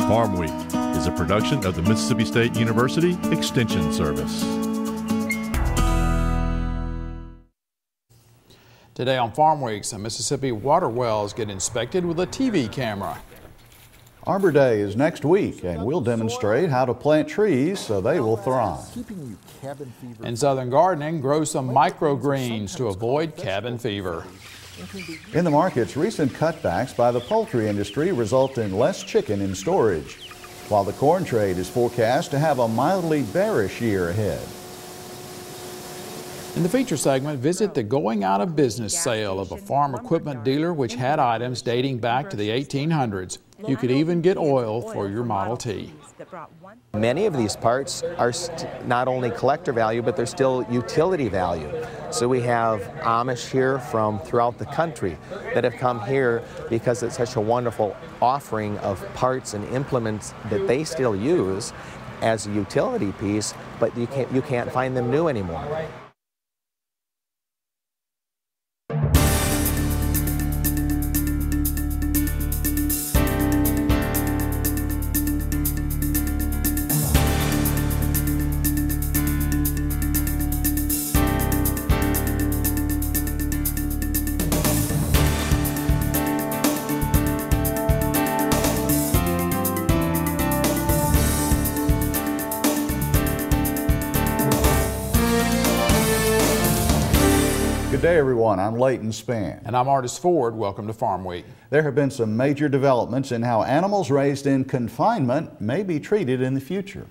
Farm Week is a production of the Mississippi State University Extension Service. Today on Farm Week, some Mississippi water wells get inspected with a TV camera. Arbor Day is next week, and we'll demonstrate how to plant trees so they will thrive. In Southern Gardening, grow some microgreens to avoid cabin fever. In the markets, recent cutbacks by the poultry industry result in less chicken in storage, while the corn trade is forecast to have a mildly bearish year ahead. In the feature segment, visit the going out of business sale of a farm equipment dealer which had items dating back to the 1800s. You could even get oil for your Model T. Many of these parts are not only collector value, but they're still utility value. So we have Amish here from throughout the country that have come here because it's such a wonderful offering of parts and implements that they still use as a utility piece, but you can't find them new anymore. Good day, everyone. I'm Leighton Spann. And I'm Artis Ford. Welcome to Farm Week. There have been some major developments in how animals raised in confinement may be treated in the future.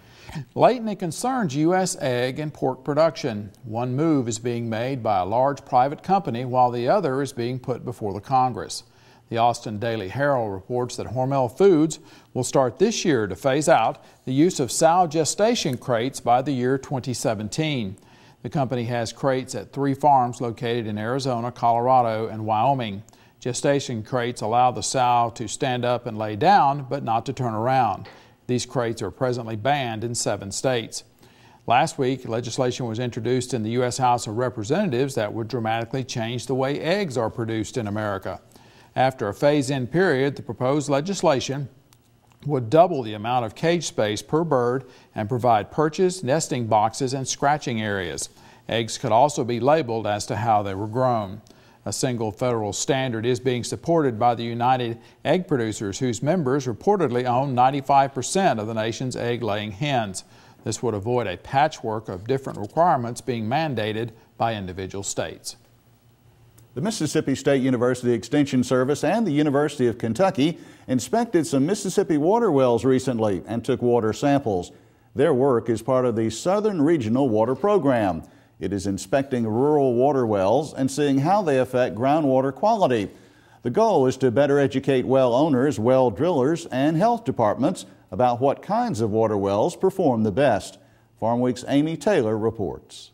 Leighton, it concerns U.S. egg and pork production. One move is being made by a large private company while the other is being put before the Congress. The Austin Daily Herald reports that Hormel Foods will start this year to phase out the use of sow gestation crates by the year 2017. The company has crates at 3 farms located in Arizona, Colorado, and Wyoming. Gestation crates allow the sow to stand up and lay down, but not to turn around. These crates are presently banned in 7 states. Last week, legislation was introduced in the U.S. House of Representatives that would dramatically change the way eggs are produced in America. After a phase-in period, the proposed legislation would double the amount of cage space per bird and provide perches, nesting boxes, and scratching areas. Eggs could also be labeled as to how they were grown. A single federal standard is being supported by the United Egg Producers, whose members reportedly own 95% of the nation's egg-laying hens. This would avoid a patchwork of different requirements being mandated by individual states. The Mississippi State University Extension Service and the University of Kentucky inspected some Mississippi water wells recently and took water samples. Their work is part of the Southern Regional Water Program. It is inspecting rural water wells and seeing how they affect groundwater quality. The goal is to better educate well owners, well drillers, and health departments about what kinds of water wells perform the best. Farm Week's Amy Taylor reports.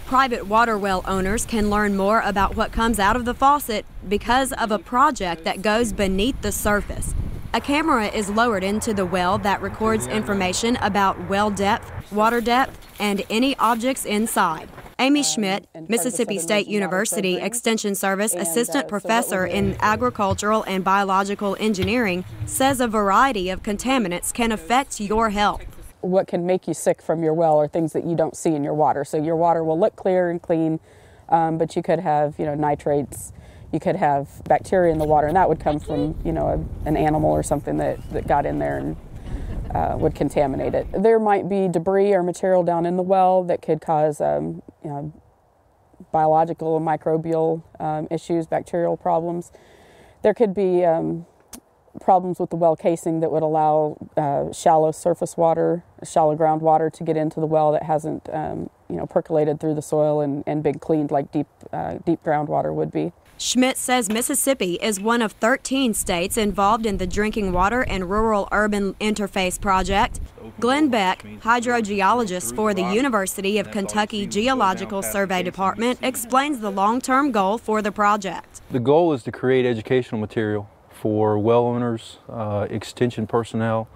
Private water well owners can learn more about what comes out of the faucet because of a project that goes beneath the surface. A camera is lowered into the well that records information about well depth, water depth, and any objects inside. Amy Schmidt, Mississippi State University Extension Service Assistant Professor in Agricultural and Biological Engineering, says a variety of contaminants can affect your health. What can make you sick from your well are things that you don't see in your water. So your water will look clear and clean, but you could have, nitrates, you could have bacteria in the water, and that would come from, an animal or something that got in there and would contaminate it. There might be debris or material down in the well that could cause, biological and microbial issues, bacterial problems. There could be problems with the well casing that would allow shallow surface water, shallow groundwater to get into the well that hasn't, percolated through the soil and been cleaned like deep groundwater would be. Schmidt says Mississippi is one of 13 states involved in the Drinking Water and Rural-Urban Interface Project. Glenn Beck, hydrogeologist for the University of Kentucky Geological Survey Department, explains the long-term goal for the project. The goal is to create educational material for well owners, extension personnel,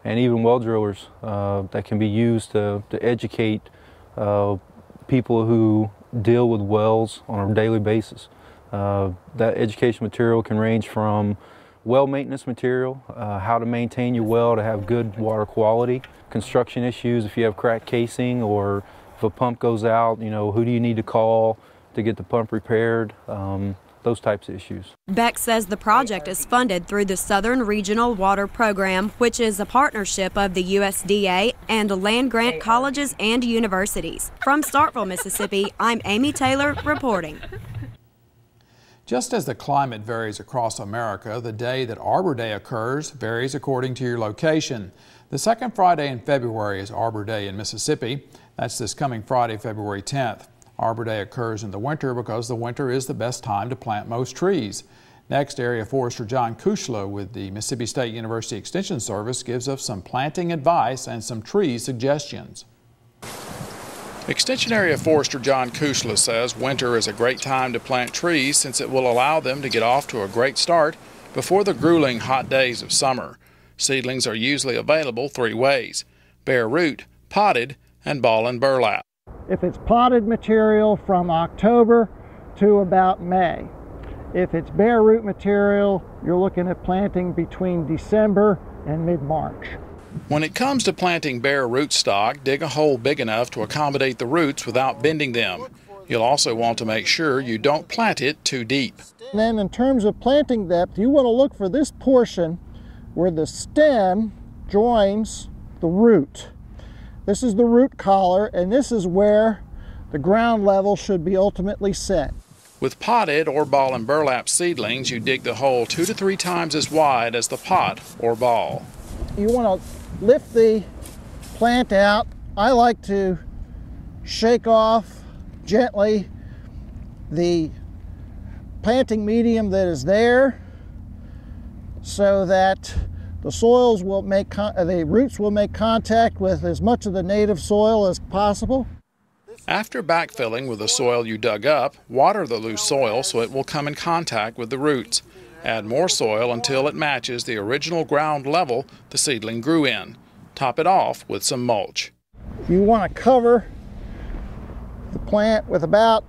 and even well drillers that can be used to educate people who deal with wells on a daily basis. That education material can range from well maintenance material, how to maintain your well to have good water quality, construction issues if you have cracked casing or if a pump goes out, who do you need to call to get the pump repaired, those types of issues. Beck says the project is funded through the Southern Regional Water Program, which is a partnership of the USDA and land-grant colleges and universities. From Starkville, Mississippi, I'm Amy Taylor reporting. Just as the climate varies across America, the day that Arbor Day occurs varies according to your location. The second Friday in February is Arbor Day in Mississippi. That's this coming Friday, February 10th. Arbor Day occurs in the winter because the winter is the best time to plant most trees. Next, Area Forester John Kushla with the Mississippi State University Extension Service gives us some planting advice and some tree suggestions. Extension Area Forester John Kushla says winter is a great time to plant trees since it will allow them to get off to a great start before the grueling hot days of summer. Seedlings are usually available 3 ways: bare root, potted, and ball and burlap. If it's potted material, from October to about May. If it's bare root material, you're looking at planting between December and mid-March. When it comes to planting bare rootstock, dig a hole big enough to accommodate the roots without bending them. You'll also want to make sure you don't plant it too deep. And then in terms of planting depth, you want to look for this portion where the stem joins the root. This is the root collar, and this is where the ground level should be ultimately set. With potted or ball and burlap seedlings, you dig the hole 2 to 3 times as wide as the pot or ball. You want to lift the plant out. I like to shake off gently the planting medium that is there so that the soils will the roots will make contact with as much of the native soil as possible. After backfilling with the soil you dug up, water the loose soil so it will come in contact with the roots. Add more soil until it matches the original ground level the seedling grew in. Top it off with some mulch. You want to cover the plant with about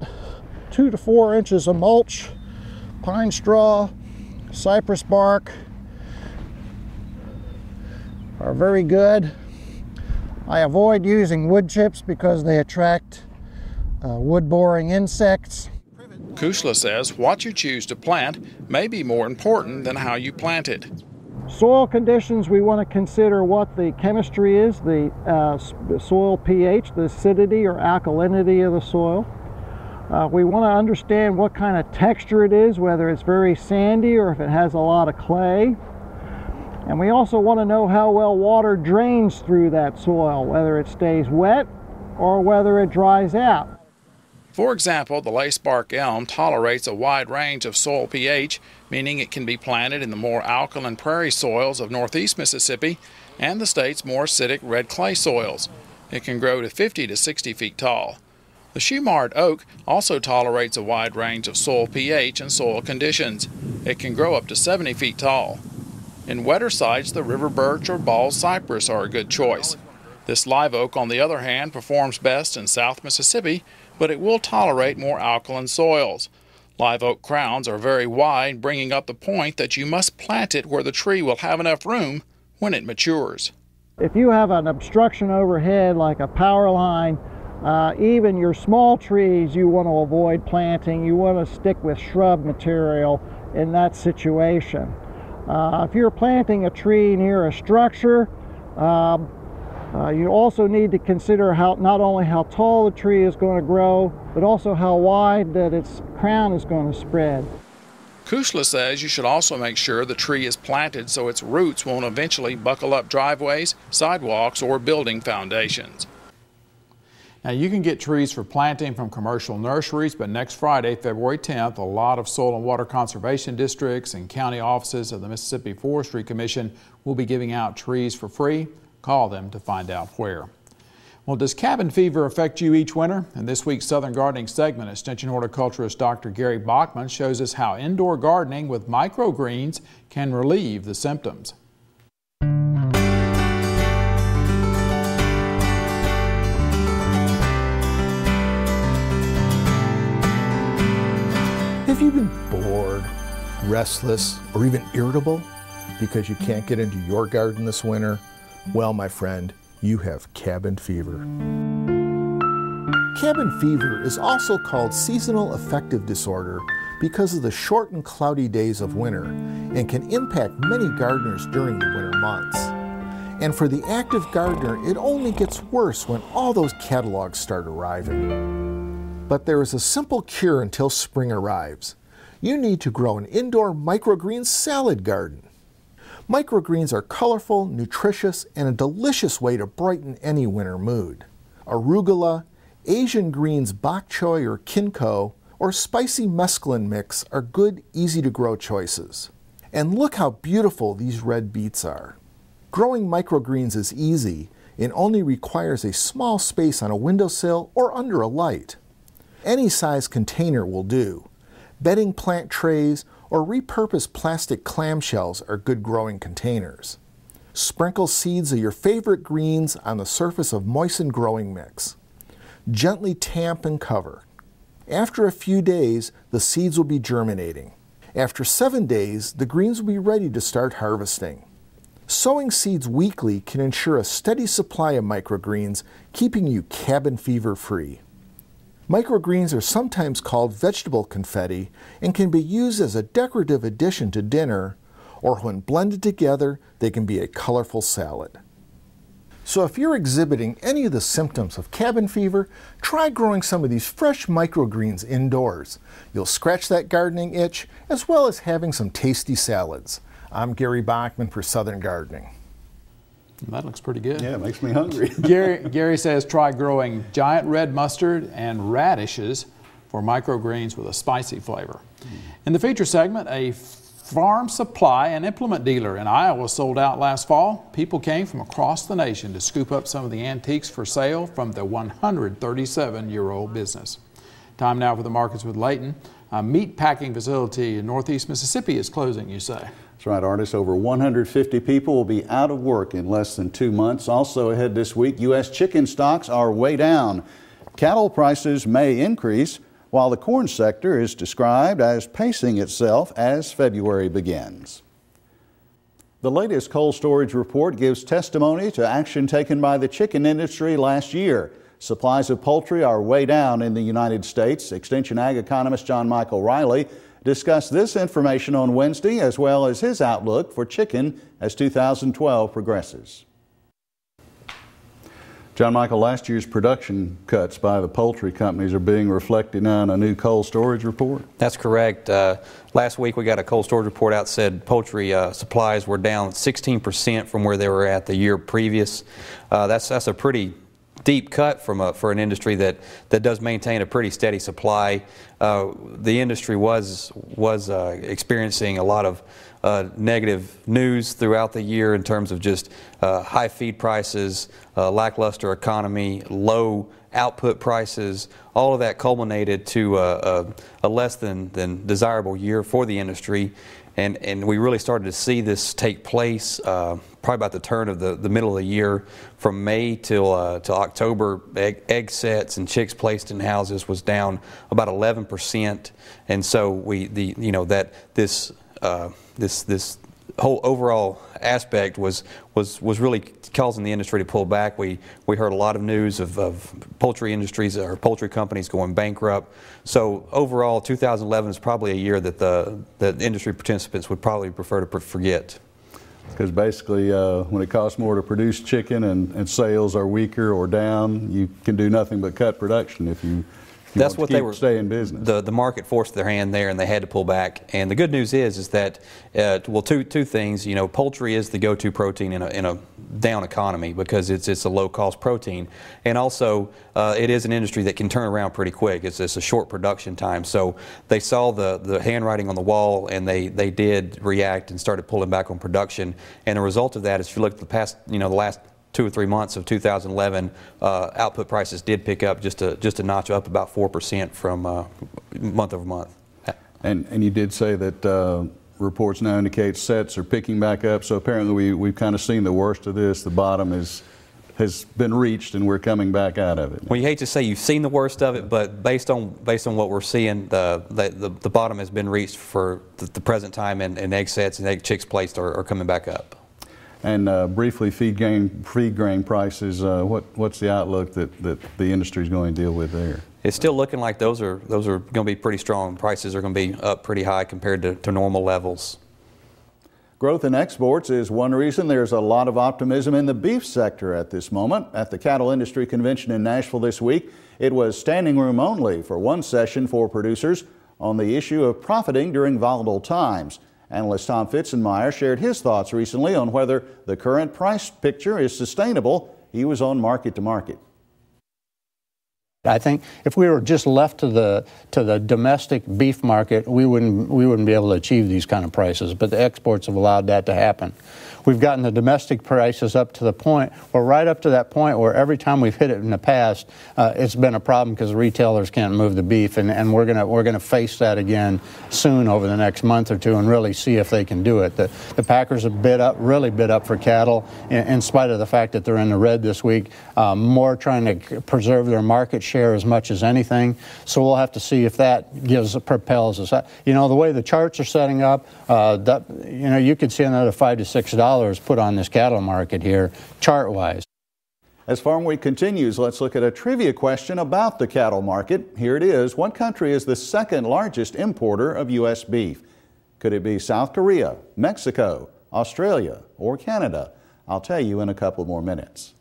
2 to 4 inches of mulch, pine straw, cypress bark are very good. I avoid using wood chips because they attract wood-boring insects. Kushla says what you choose to plant may be more important than how you plant it. Soil conditions, we want to consider what the chemistry is, the soil pH, the acidity or alkalinity of the soil. We want to understand what kind of texture it is, whether it's very sandy or if it has a lot of clay. And we also want to know how well water drains through that soil, whether it stays wet or whether it dries out. For example, the lace bark elm tolerates a wide range of soil pH, meaning it can be planted in the more alkaline prairie soils of northeast Mississippi and the state's more acidic red clay soils. It can grow to 50 to 60 feet tall. The Shumard Oak also tolerates a wide range of soil pH and soil conditions. It can grow up to 70 feet tall. In wetter sites, the river birch or bald cypress are a good choice. This live oak, on the other hand, performs best in South Mississippi, but it will tolerate more alkaline soils. Live oak crowns are very wide, bringing up the point that you must plant it where the tree will have enough room when it matures. If you have an obstruction overhead like a power line, even your small trees you want to avoid planting. You want to stick with shrub material in that situation. If you're planting a tree near a structure, you also need to consider not only how tall the tree is going to grow, but also how wide that its crown is going to spread. Kushla says you should also make sure the tree is planted so its roots won't eventually buckle up driveways, sidewalks, or building foundations. Now, you can get trees for planting from commercial nurseries, but next Friday, February 10th, a lot of soil and water conservation districts and county offices of the Mississippi Forestry Commission will be giving out trees for free. Call them to find out where. Well, does cabin fever affect you each winter? In this week's Southern Gardening segment, Extension horticulturist Dr. Gary Bachman shows us how indoor gardening with microgreens can relieve the symptoms. If you've been bored restless, or even irritable because you can't get into your garden this winter? Well, my friend, you have cabin fever. Cabin fever is also called seasonal affective disorder because of the short and cloudy days of winter and can impact many gardeners during the winter months. And for the active gardener, it only gets worse when all those catalogs start arriving. But there is a simple cure until spring arrives. You need to grow an indoor microgreen salad garden. Microgreens are colorful, nutritious, and a delicious way to brighten any winter mood. Arugula, Asian greens bok choy or kinko, or spicy mesclun mix are good, easy-to-grow choices. And look how beautiful these red beets are. Growing microgreens is easy and only requires a small space on a windowsill or under a light. Any size container will do. Bedding plant trays or repurposed plastic clamshells are good growing containers. Sprinkle seeds of your favorite greens on the surface of moistened growing mix. Gently tamp and cover. After a few days, the seeds will be germinating. After 7 days, the greens will be ready to start harvesting. Sowing seeds weekly can ensure a steady supply of microgreens, keeping you cabin fever free. Microgreens are sometimes called vegetable confetti and can be used as a decorative addition to dinner, or when blended together, they can be a colorful salad. So if you're exhibiting any of the symptoms of cabin fever, try growing some of these fresh microgreens indoors. You'll scratch that gardening itch, as well as having some tasty salads. I'm Gary Bachman for Southern Gardening. That looks pretty good. Yeah, it makes me hungry. Gary says try growing giant red mustard and radishes for microgreens with a spicy flavor. In the feature segment, a farm supply and implement dealer in Iowa sold out last fall. People came from across the nation to scoop up some of the antiques for sale from the 137-year-old business. Time now for the markets with Layton. A meat packing facility in northeast Mississippi is closing, you say. That's right, Artis. Over 150 people will be out of work in less than 2 months. Also ahead this week, U.S. chicken stocks are way down. Cattle prices may increase, while the corn sector is described as pacing itself as February begins. The latest cold storage report gives testimony to action taken by the chicken industry last year. Supplies of poultry are way down in the United States. Extension Ag economist John Michael Riley discussed this information on Wednesday, as well as his outlook for chicken as 2012 progresses. John Michael, last year's production cuts by the poultry companies are being reflected now in a new cold storage report? That's correct. Last week we got a cold storage report out that said poultry supplies were down 16% from where they were at the year previous. That's a pretty deep cut for an industry that does maintain a pretty steady supply. The industry was experiencing a lot of negative news throughout the year in terms of just high feed prices, lackluster economy, low output prices. All of that culminated to a less than desirable year for the industry. And we really started to see this take place probably about the turn of the middle of the year. From May till October, egg sets and chicks placed in houses was down about 11%. And so this whole overall aspect was really causing the industry to pull back. We heard a lot of news of poultry industries or poultry companies going bankrupt. So overall, 2011 is probably a year that the industry participants would probably prefer to forget. Because basically when it costs more to produce chicken and sales are weaker or down, you can do nothing but cut production if you that's what they were. Stay in business. The market forced their hand there, and they had to pull back. And the good news is that well, two things. You know, poultry is the go-to protein in a down economy because it's a low-cost protein, and also it is an industry that can turn around pretty quick. It's a short production time. So they saw the handwriting on the wall, and they did react and started pulling back on production. And the result of that is, if you look at the last 2 or 3 months of 2011, output prices did pick up just a notch up about 4% from month over month. And you did say that reports now indicate sets are picking back up. So apparently we've kind of seen the worst of this. The bottom has has been reached and we're coming back out of it. Well, you hate to say you've seen the worst of it, but based on what we're seeing, the bottom has been reached for the present time, and egg sets and egg chicks placed are coming back up. And briefly, feed grain prices. What's the outlook that the industry is going to deal with there? It's still looking like those are going to be pretty strong. Prices are going to be up pretty high compared to normal levels. Growth in exports is one reason there's a lot of optimism in the beef sector at this moment. At the Cattle Industry Convention in Nashville this week, it was standing room only for one session for producers on the issue of profiting during volatile times. Analyst Tom Fitzenmeyer shared his thoughts recently on whether the current price picture is sustainable. He was on Market to Market. I think if we were just left to the domestic beef market, we wouldn't be able to achieve these kind of prices. But the exports have allowed that to happen. We've gotten the domestic prices up to the point, or right up to that point where every time we've hit it in the past, it's been a problem because retailers can't move the beef, and we're gonna face that again soon over the next month or two and really see if they can do it. The packers have really bid up for cattle in spite of the fact that they're in the red this week, more trying to preserve their market share as much as anything. So we'll have to see if that propels us. You know, the way the charts are setting up, you could see another $5 to $6 put on this cattle market here, chart-wise. As Farm Week continues, let's look at a trivia question about the cattle market. Here it is. What country is the second largest importer of U.S. beef? Could it be South Korea, Mexico, Australia, or Canada? I'll tell you in a couple more minutes.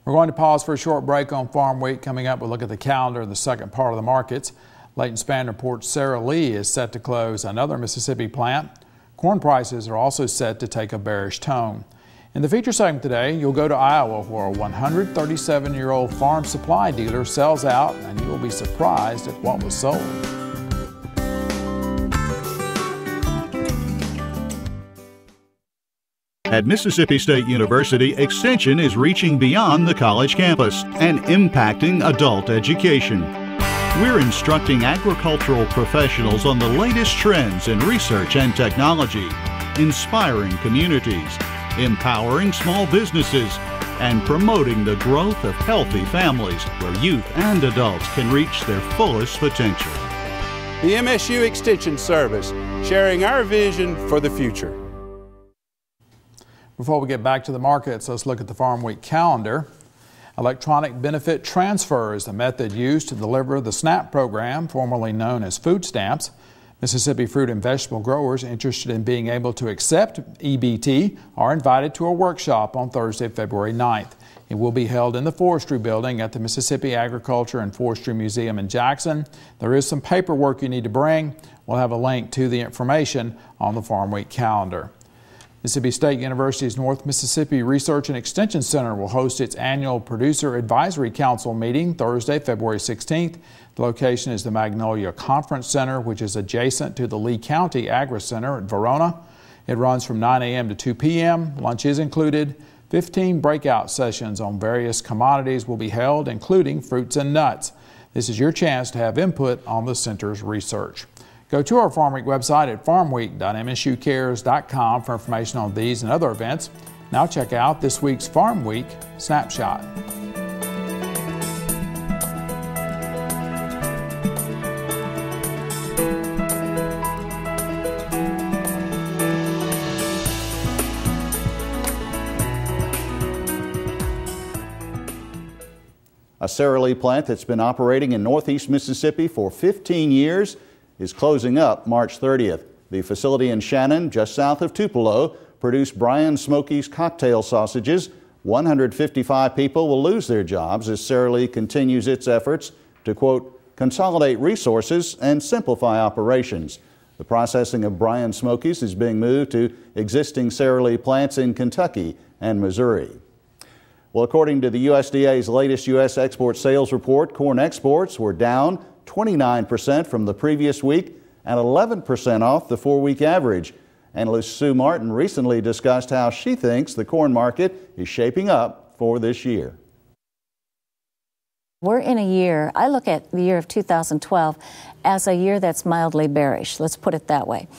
We're going to pause for a short break on Farm Week. Coming up, we'll look at the calendar in the second part of the markets. Leighton Spann reports Sara Lee is set to close another Mississippi plant. Corn prices are also set to take a bearish tone. In the feature segment today, you'll go to Iowa, where a 137-year-old farm supply dealer sells out, and you will be surprised at what was sold. At Mississippi State University, Extension is reaching beyond the college campus and impacting adult education. We're instructing agricultural professionals on the latest trends in research and technology, inspiring communities, empowering small businesses, and promoting the growth of healthy families where youth and adults can reach their fullest potential. The MSU Extension Service, sharing our vision for the future. Before we get back to the markets, let's look at the Farm Week calendar. Electronic benefit transfer is the method used to deliver the SNAP program, formerly known as food stamps. Mississippi fruit and vegetable growers interested in being able to accept EBT are invited to a workshop on Thursday, February 9th. It will be held in the Forestry Building at the Mississippi Agriculture and Forestry Museum in Jackson. There is some paperwork you need to bring. We'll have a link to the information on the Farm Week calendar. Mississippi State University's North Mississippi Research and Extension Center will host its annual Producer Advisory Council meeting Thursday, February 16th. The location is the Magnolia Conference Center, which is adjacent to the Lee County Agri Center at Verona. It runs from 9 a.m. to 2 p.m. Lunch is included. 15 breakout sessions on various commodities will be held, including fruits and nuts. This is your chance to have input on the center's research. Go to our Farm Week website at farmweek.msucares.com for information on these and other events. Now check out this week's Farm Week Snapshot. A Sara Lee plant that's been operating in northeast Mississippi for 15 years is closing up March 30th. The facility in Shannon, just south of Tupelo, produced Brian Smokey's cocktail sausages. 155 people will lose their jobs as Sara Lee continues its efforts to, quote, consolidate resources and simplify operations. The processing of Brian Smokey's is being moved to existing Sara Lee plants in Kentucky and Missouri. Well, according to the USDA's latest U.S. export sales report, corn exports were down 29% from the previous week and 11% off the 4-week average. Analyst Sue Martin recently discussed how she thinks the corn market is shaping up for this year. We're in a year, I look at the year of 2012 as a year that's mildly bearish, let's put it that way.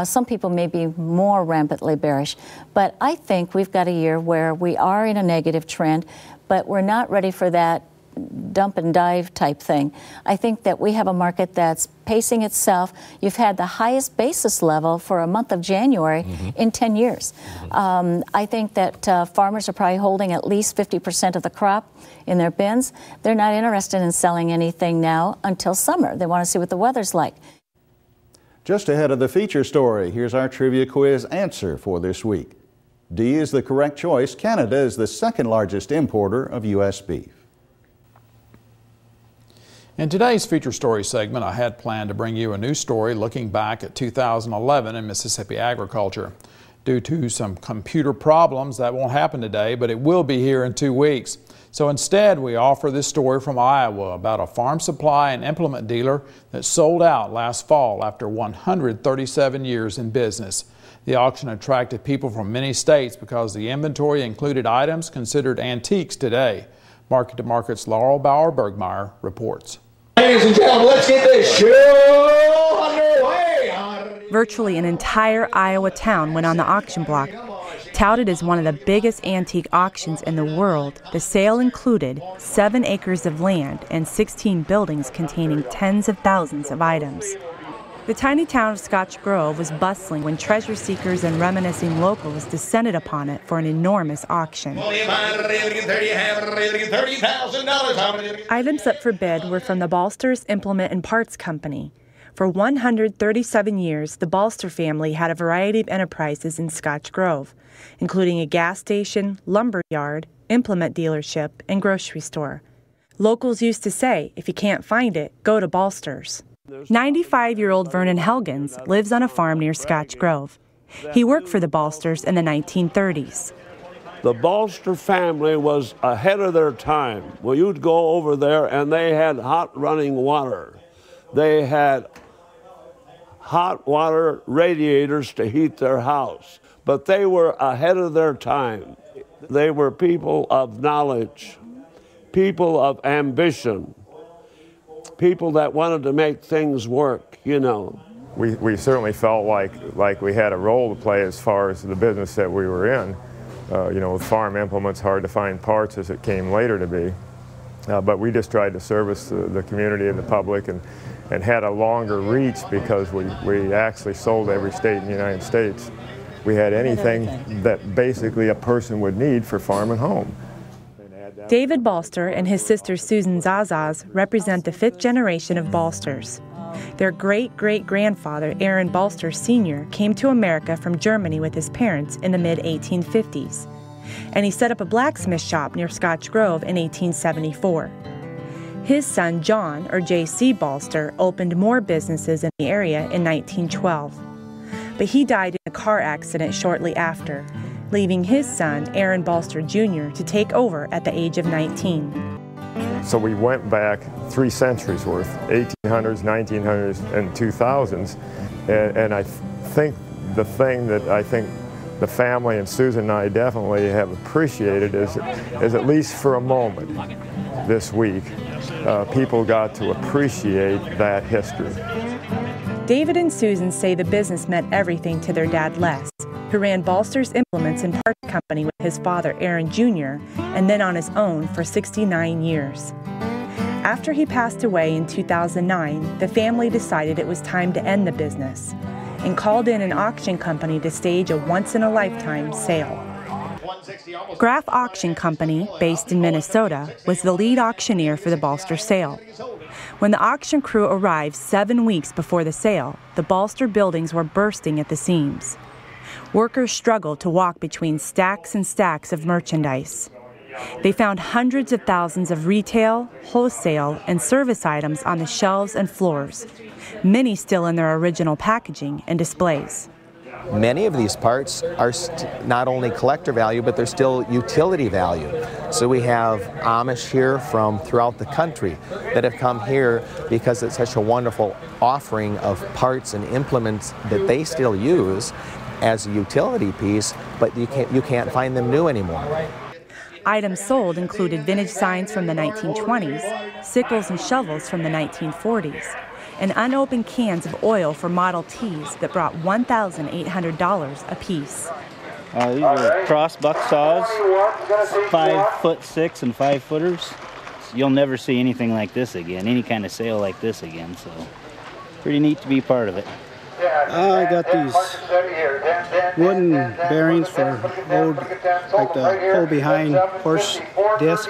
Some people may be more rampantly bearish, but I think we've got a year where we are in a negative trend, but we're not ready for that dump and dive type thing. I think that we have a market that's pacing itself. You've had the highest basis level for a month of January in 10 years. I think that farmers are probably holding at least 50% of the crop in their bins. They're not interested in selling anything now until summer. They want to see what the weather's like. Just ahead of the feature story, here's our trivia quiz answer for this week. D is the correct choice. Canada is the second largest importer of U.S. beef. In today's feature story segment, I had planned to bring you a new story looking back at 2011 in Mississippi agriculture. Due to some computer problems, that won't happen today, but it will be here in 2 weeks. So instead, we offer this story from Iowa about a farm supply and implement dealer that sold out last fall after 137 years in business. The auction attracted people from many states because the inventory included items considered antiques today. Market to Market's Laurel Bauer-Bergmeyer reports. Ladies and gentlemen, let's get this show underway. Virtually an entire Iowa town went on the auction block. Touted as one of the biggest antique auctions in the world, the sale included 7 acres of land and 16 buildings containing tens of thousands of items. The tiny town of Scotch Grove was bustling when treasure seekers and reminiscing locals descended upon it for an enormous auction. Items up for bid were from the Balsters Implement and Parts Company. For 137 years, the Balster family had a variety of enterprises in Scotch Grove, including a gas station, lumber yard, implement dealership, and grocery store. Locals used to say, if you can't find it, go to Balsters. 95-year-old Vernon Helgens lives on a farm near Scotch Grove. He worked for the Balsters in the 1930s. The Balster family was ahead of their time. Well, you'd go over there and they had hot running water. They had hot water radiators to heat their house. But they were ahead of their time. They were people of knowledge, people of ambition, people that wanted to make things work, you know. We certainly felt like we had a role to play as far as the business that we were in. You know, with farm implements, hard to find parts as it came later to be. But we just tried to service the community and the public and had a longer reach because we actually sold every state in the United States. We had anything that basically a person would need for farm and home. David Balster and his sister Susan Zazas represent the 5th generation of Balsters. Their great-great-grandfather, Aaron Balster Sr., came to America from Germany with his parents in the mid-1850s, and he set up a blacksmith shop near Scotch Grove in 1874. His son, John, or J.C. Balster, opened more businesses in the area in 1912, but he died in a car accident shortly after, leaving his son, Aaron Balster Jr., to take over at the age of 19. So we went back 3 centuries worth, 1800s, 1900s, and 2000s. And I think the thing that I think the family and Susan and I definitely have appreciated is at least for a moment this week, people got to appreciate that history. David and Susan say the business meant everything to their dad, Les, who ran Balster's Implements and Parts Company with his father, Aaron Jr., and then on his own for 69 years. After he passed away in 2009, the family decided it was time to end the business and called in an auction company to stage a once-in-a-lifetime sale. Graff Auction Company, based in Minnesota, was the lead auctioneer for the Balster sale. When the auction crew arrived 7 weeks before the sale, the Balster buildings were bursting at the seams. Workers struggled to walk between stacks and stacks of merchandise. They found hundreds of thousands of retail, wholesale, and service items on the shelves and floors, many still in their original packaging and displays. Many of these parts are not only collector value, but they're still utility value. So we have Amish here from throughout the country that have come here because it's such a wonderful offering of parts and implements that they still use as a utility piece, but you can't find them new anymore. Items sold included vintage signs from the 1920s, sickles and shovels from the 1940s, and unopened cans of oil for Model Ts that brought $1,800 apiece. These are cross buck saws, 5'6" and 5 footers. You'll never see anything like this again, any kind of sale like this again, so pretty neat to be part of it. I got these wooden bearings for old, like the hole behind horse disc.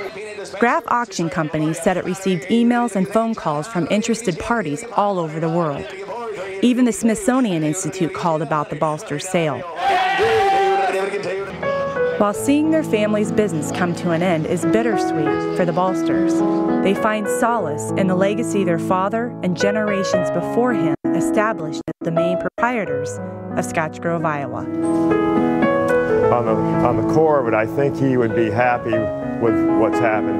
Graph Auction Company said it received emails and phone calls from interested parties all over the world. Even the Smithsonian Institute called about the Balsters sale. While seeing their family's business come to an end is bittersweet for the Balsters, they find solace in the legacy their father and generations before him established as the main proprietors of Scotch Grove, Iowa. On the core of it, I think he would be happy with what's happened,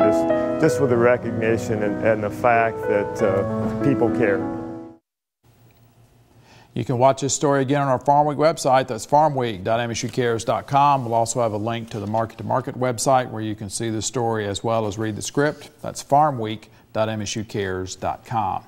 just with the recognition and the fact that people care. You can watch this story again on our Farmweek website. That's farmweek.msucares.com. We'll also have a link to the Market to Market website where you can see the story as well as read the script. That's farmweek.msucares.com.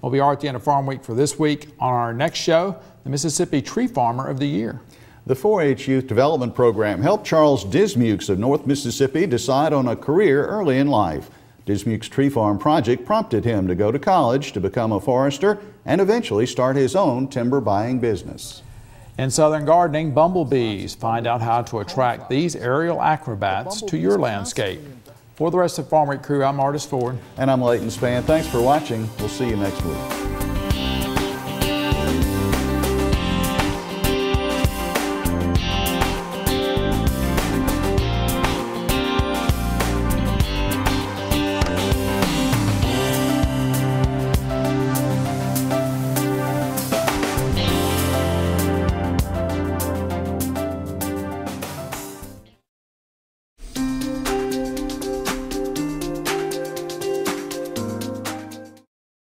Well, we are at the end of Farm Week for this week. On our next show, the Mississippi Tree Farmer of the Year. The 4-H Youth Development Program helped Charles Dismukes of North Mississippi decide on a career early in life. Dismuke's Tree Farm project prompted him to go to college to become a forester and eventually start his own timber buying business. In Southern Gardening, bumblebees. Find out how to attract these aerial acrobats to your landscape. For the rest of Farm Week crew, I'm Artis Ford. And I'm Leighton Spann. Thanks for watching. We'll see you next week.